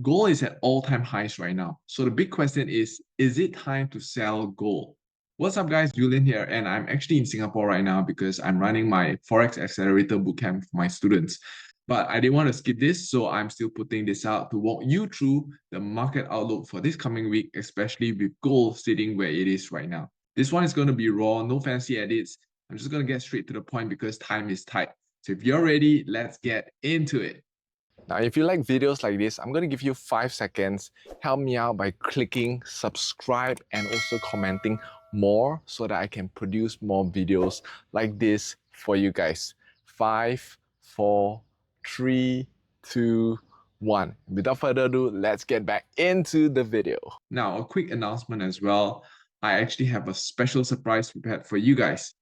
Gold is at all-time highs right now. So the big question is it time to sell gold? What's up, guys? Julian here, and I'm actually in Singapore right now because I'm running my Forex Accelerator Bootcamp for my students. But I didn't want to skip this, so I'm still putting this out to walk you through the market outlook for this coming week, especially with gold sitting where it is right now. This one is going to be raw, no fancy edits. I'm just going to get straight to the point because time is tight. So if you're ready, let's get into it. Now, if you like videos like this, I'm going to give you 5 seconds. Help me out by clicking subscribe and also commenting more so that I can produce more videos like this for you guys. 5, 4, 3, 2, 1. Without further ado, let's get back into the video. Now, a quick announcement as well. I actually have a special surprise prepared for you guys.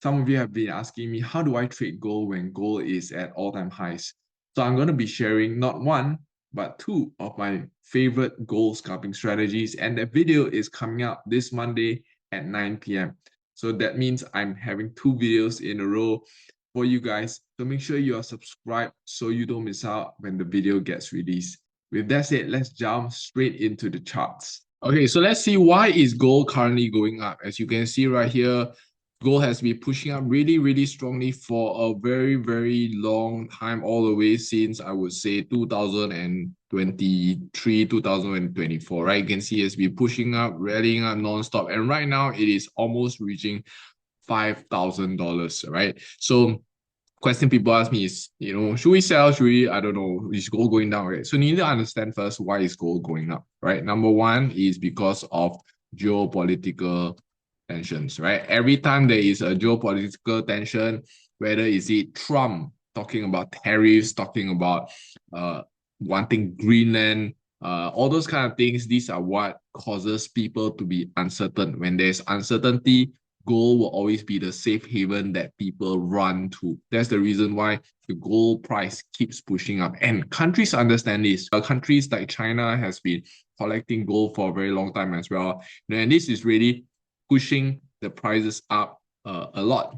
Some of you have been asking me, how do I trade gold when gold is at all-time highs? So I'm going to be sharing not one, but two of my favorite gold scalping strategies. And that video is coming out this Monday at 9 p.m. So that means I'm having two videos in a row for you guys. So make sure you are subscribed so you don't miss out when the video gets released. With that said, let's jump straight into the charts. Okay, so let's see why is gold currently going up. As you can see right here, gold has been pushing up really strongly for a very long time, all the way since I would say 2023, 2024, right? You can see it's been pushing up, rallying up non-stop, and right now it is almost reaching $5,000, right? So question people ask me is, should we sell? Should we, I don't know, is gold going down, right? So you need to understand first, why is gold going up, right? Number one is because of geopolitical tensions, right? Every time there is a geopolitical tension, whether is it Trump talking about tariffs, talking about wanting Greenland, all those kind of things, these are what causes people to be uncertain. When there's uncertainty, gold will always be the safe haven that people run to. That's the reason why the gold price keeps pushing up. And countries understand this. Countries like China has been collecting gold for a very long time as well. And this is really pushing the prices up a lot.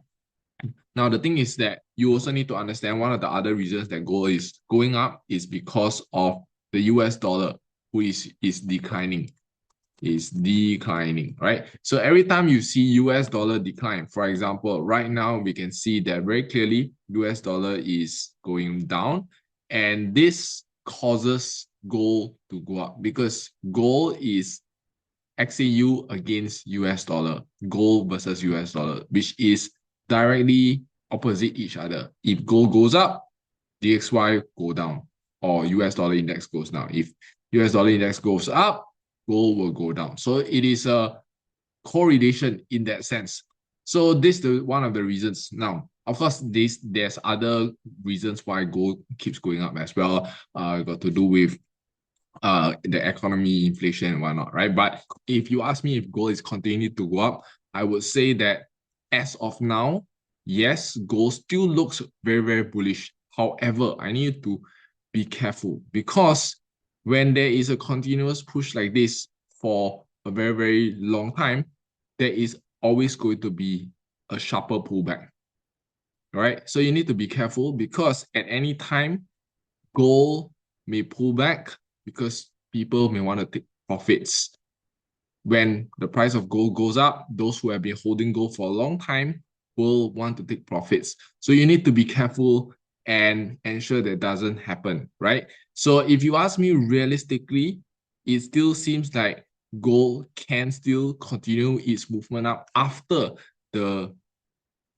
Now, the thing is that you also need to understand one of the other reasons that gold is going up is because of the US dollar, which is declining. Right? So every time you see US dollar decline, for example, right now we can see that very clearly US dollar is going down, and this causes gold to go up because gold is XAU against US dollar, gold versus US dollar, which is directly opposite each other. If gold goes up, DXY go down, or US dollar index goes down. If US dollar index goes up, gold will go down. So it is a correlation in that sense. So this is one of the reasons. Now, of course, there's other reasons why gold keeps going up as well. Got to do with the economy, inflation, and whatnot, right? But if you ask me if gold is continuing to go up, I would say that as of now, yes, gold still looks very bullish. However, I need to be careful because when there is a continuous push like this for a very long time, there is always going to be a sharper pullback. Right? So you need to be careful because at any time, gold may pull back because people may want to take profits. When the price of gold goes up, those who have been holding gold for a long time will want to take profits. So you need to be careful and ensure that doesn't happen, right? So if you ask me realistically, it still seems like gold can still continue its movement up after the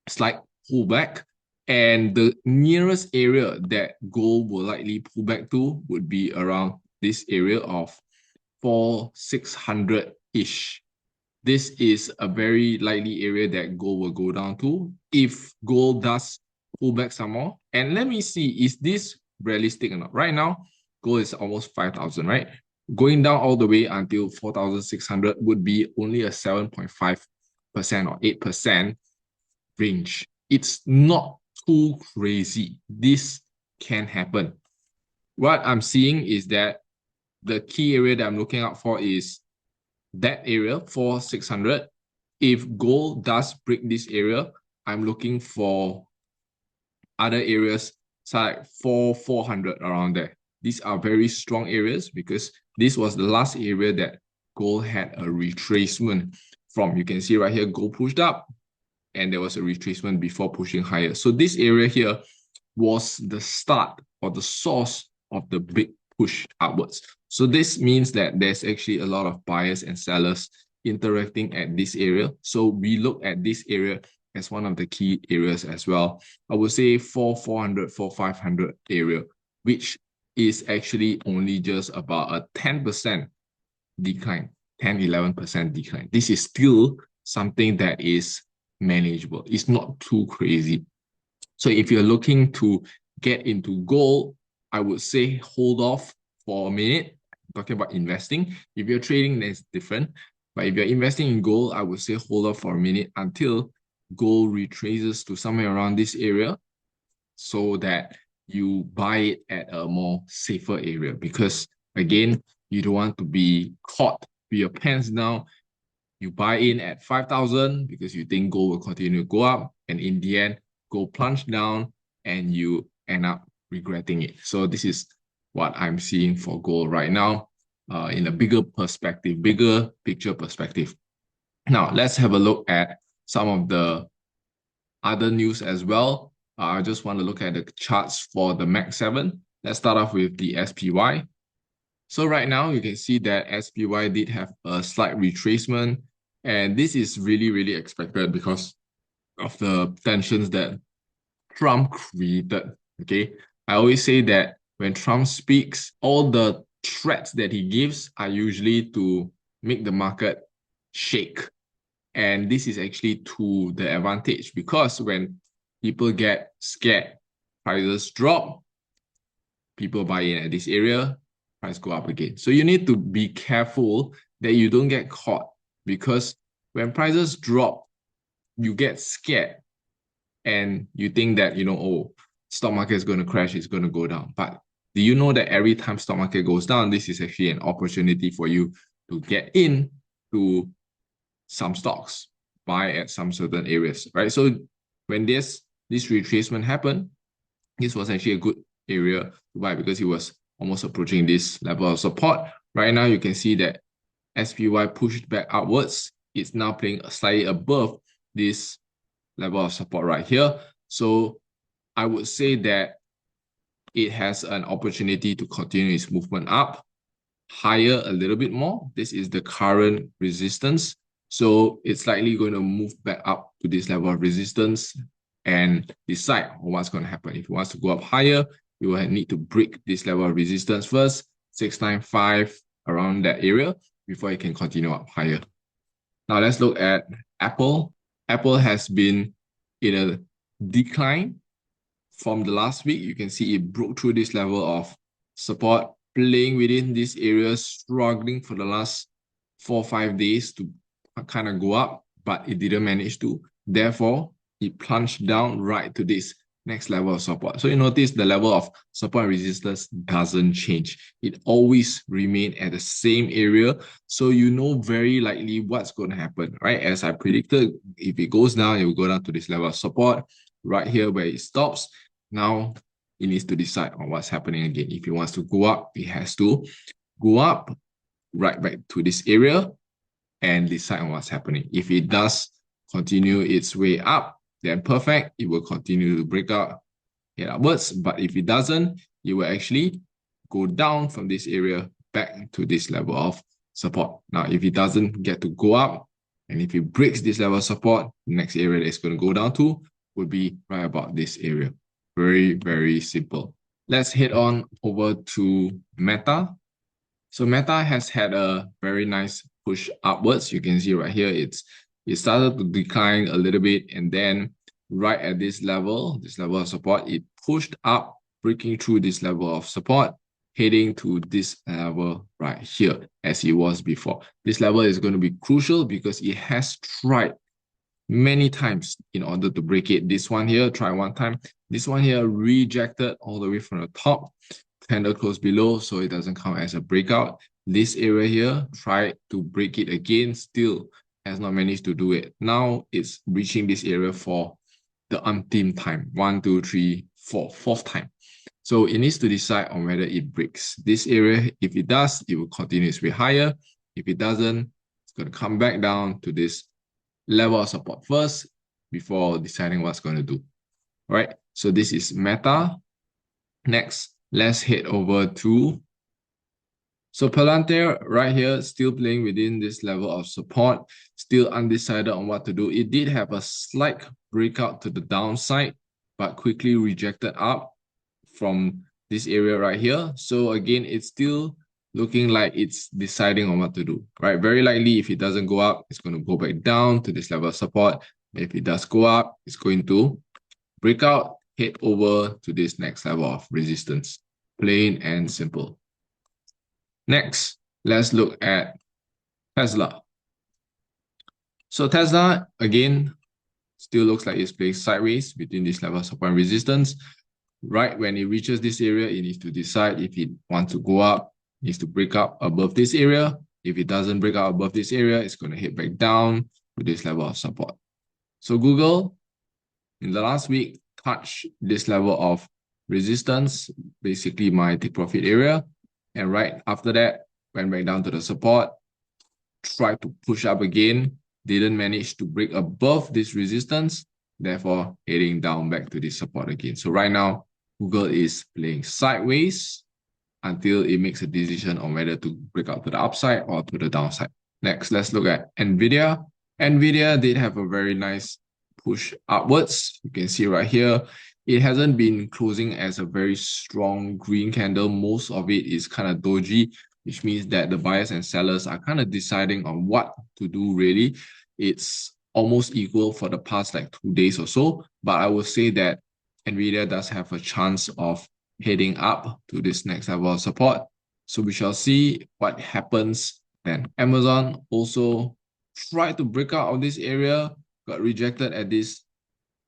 slight pullback. And the nearest area that gold will likely pull back to would be around this area of 4,600-ish. This is a very likely area that gold will go down to if gold does pull back some more. And let me see, is this realistic or not? Right now, gold is almost 5,000, right? Going down all the way until 4,600 would be only a 7.5% or 8% range. It's not too crazy. This can happen. What I'm seeing is that the key area that I'm looking out for is that area, 4,600. If gold does break this area, I'm looking for other areas, so like 4,400 around there. these are very strong areas because this was the last area that gold had a retracement from. You can see right here, gold pushed up and there was a retracement before pushing higher. So this area here was the start or the source of the big push upwards. So this means that there's actually a lot of buyers and sellers interacting at this area. So we look at this area as one of the key areas as well. I would say 400, 500 area, which is actually only just about a 10% decline, 10, 11% decline. This is still something that is manageable. It's not too crazy. So if you're looking to get into gold, I would say hold off for a minute. I'm talking about investing. If you're trading, that's different. But if you're investing in gold, I would say hold off for a minute until gold retraces to somewhere around this area so that you buy it at a more safer area. Because again, you don't want to be caught with your pants down. You buy in at 5,000 because you think gold will continue to go up, and in the end, gold plunge down and you end up regretting it. So this is what I'm seeing for gold right now in a bigger perspective, bigger picture perspective. Now, let's have a look at some of the other news as well. I just want to look at the charts for the MAC 7. Let's start off with the SPY. So right now, you can see that SPY did have a slight retracement. And this is really, really expected because of the tensions that Trump created, okay? I always say that when Trump speaks, all the threats that he gives are usually to make the market shake. And this is actually to the advantage because when people get scared, prices drop, people buy in at this area, price go up again. So you need to be careful that you don't get caught because when prices drop, you get scared and you think that, oh, stock market is going to crash, it's going to go down. But do you know that every time stock market goes down, this is actually an opportunity for you to get in to some stocks, buy at some certain areas, right? So when this retracement happened, this was actually a good area to buy because it was almost approaching this level of support. Right now, you can see that SPY pushed back upwards. It's now playing slightly above this level of support right here. So I would say that it has an opportunity to continue its movement up higher a little bit more. This is the current resistance. So it's likely going to move back up to this level of resistance and decide what's going to happen. If it wants to go up higher, you will need to break this level of resistance first, 695 around that area before it can continue up higher. Now let's look at Apple. Apple has been in a decline from the last week. You can see it broke through this level of support, playing within this area, struggling for the last 4 or 5 days to kind of go up, but it didn't manage to. Therefore, it plunged down right to this next level of support. So you notice the level of support and resistance doesn't change. It always remains at the same area. So you know very likely what's going to happen, right? As I predicted, if it goes down, it will go down to this level of support right here where it stops. Now it needs to decide on what's happening again. If it wants to go up, it has to go up right back to this area and decide on what's happening. If it does continue its way up, then perfect. It will continue to break out head upwards. But if it doesn't, it will actually go down from this area back to this level of support. Now, if it doesn't get to go up, and if it breaks this level of support, the next area that it's going to go down to would be right about this area. Very, very simple. Let's head on over to Meta. So Meta has had a very nice push upwards. You can see right here, it started to decline a little bit, and then right at this level of support, it pushed up, breaking through this level of support, heading to this level right here as it was before. This level is going to be crucial because it has tried many times in order to break it. This one here, try one time. This one here, rejected all the way from the top. Candle close below, so it doesn't count as a breakout. This area here, try to break it again, still has not managed to do it. Now it's reaching this area for the umpteenth time. 1, 2, 3, 4, fourth time. So it needs to decide on whether it breaks this area. If it does, it will continue to be higher. If it doesn't, it's going to come back down to this level of support first before deciding what's going to do. All right, so this is Meta. Next, let's head over to Palantir right here, still playing within this level of support, still undecided on what to do. It did have a slight breakout to the downside, but quickly rejected up from this area right here. So again, it's still looking like it's deciding on what to do, right? Very likely, if it doesn't go up, it's going to go back down to this level of support. If it does go up, it's going to break out, head over to this next level of resistance. Plain and simple. Next, let's look at Tesla. So Tesla, again, still looks like it's playing sideways between this level of support and resistance. Right when it reaches this area, it needs to decide if it wants to go up, it needs to break up above this area. If it doesn't break out above this area, it's going to hit back down to this level of support. So Google, in the last week, touched this level of resistance, basically my take profit area. And right after that, went back down to the support, tried to push up again, didn't manage to break above this resistance, therefore heading down back to this support again. So right now, Google is playing sideways until it makes a decision on whether to break out to the upside or to the downside. Next, let's look at NVIDIA. NVIDIA did have a very nice push upwards. You can see right here, it hasn't been closing as a very strong green candle. Most of it is kind of doji, which means that the buyers and sellers are kind of deciding on what to do really. It's almost equal for the past like 2 days or so, but I will say that NVIDIA does have a chance of heading up to this next level of support. So we shall see what happens then. Amazon also tried to break out of this area, got rejected at this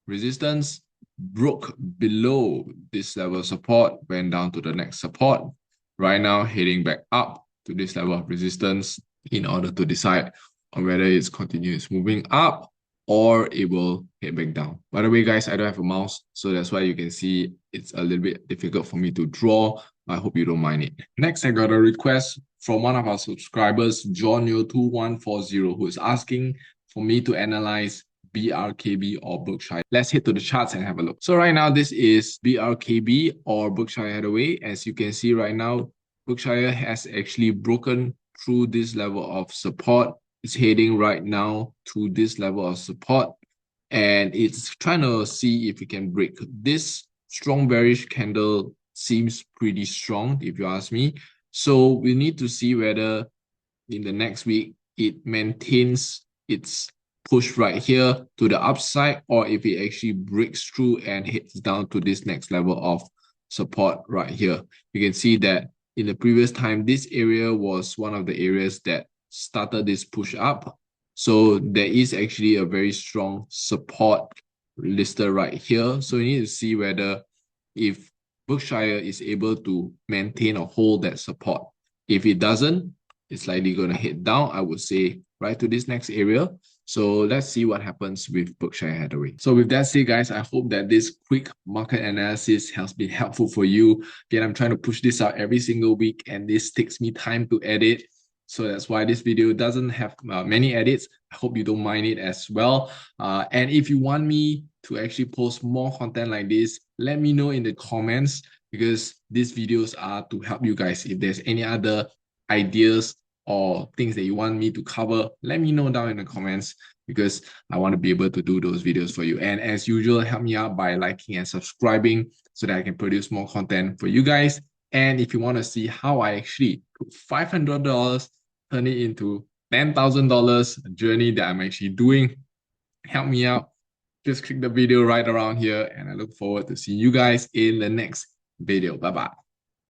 resistance, broke below this level of support, went down to the next support. Right now, heading back up to this level of resistance in order to decide on whether it's continues moving up or it will head back down. By the way, guys, I don't have a mouse, so that's why you can see it's a little bit difficult for me to draw. I hope you don't mind it. Next, I got a request from one of our subscribers, Johnyo2140, who is asking for me to analyze BRKB or Berkshire. Let's head to the charts and have a look. So right now, this is BRKB or Berkshire Hathaway. As you can see right now, Berkshire has actually broken through this level of support. It's heading right now to this level of support, and it's trying to see if it can break. This strong bearish candle seems pretty strong, if you ask me. So we need to see whether in the next week it maintains its push right here to the upside, or if it actually breaks through and hits down to this next level of support right here. You can see that in the previous time, this area was one of the areas that started this push up. So there is actually a very strong support listed right here. So you need to see whether if Berkshire is able to maintain or hold that support. If it doesn't, it's likely going to head down, I would say, right to this next area. So let's see what happens with Berkshire Hathaway. So with that said, guys, I hope that this quick market analysis has been helpful for you. Again, I'm trying to push this out every single week, and this takes me time to edit. So that's why this video doesn't have many edits. I hope you don't mind it as well. And if you want me to actually post more content like this, let me know in the comments, because these videos are to help you guys. If there's any other ideas or things that you want me to cover, let me know down in the comments, because I want to be able to do those videos for you. And as usual, help me out by liking and subscribing so that I can produce more content for you guys. And if you want to see how I actually put $500, turn it into $10,000, a journey that I'm actually doing, help me out. Just click the video right around here, and I look forward to seeing you guys in the next video. Bye-bye.